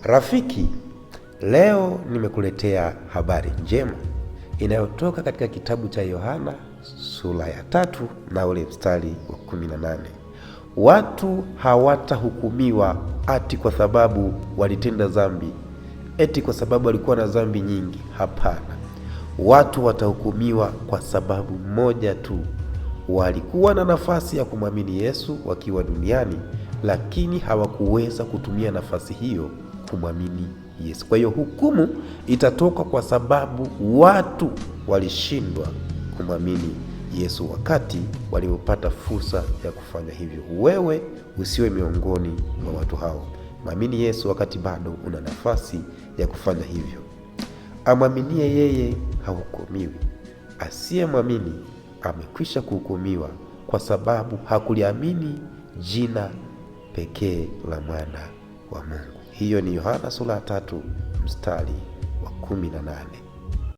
Rafiki, leo nimekuletea habari njema inayotoka katika kitabu cha Yohana sura ya 3 na ule mstari wa 18. Watu hawatahukumiwa ati kwa sababu walitenda dhambi, eti kwa sababu walikuwa na dhambi nyingi. Hapana, watu watahukumiwa kwa sababu moja tu: walikuwa na nafasi ya kumwamini Yesu wakiwa duniani, lakini hawakuweza kutumia nafasi hiyo kumwamini Yesu. Kwa hiyo hukumu itatoka kwa sababu watu walishindwa kumwamini Yesu wakati walipopata fursa ya kufanya hivyo. Wewe usiwe miongoni mwa watu hao. Mwamini Yesu wakati bado una nafasi ya kufanya hivyo. Amwaminie yeye hahukumiwi. Asiyemwamini amekwisha kuhukumiwa kwa sababu hakuliamini jina pekee la mwana wa Mungu. Hiyo ni Yohana sura ya 3 mstari wa 18.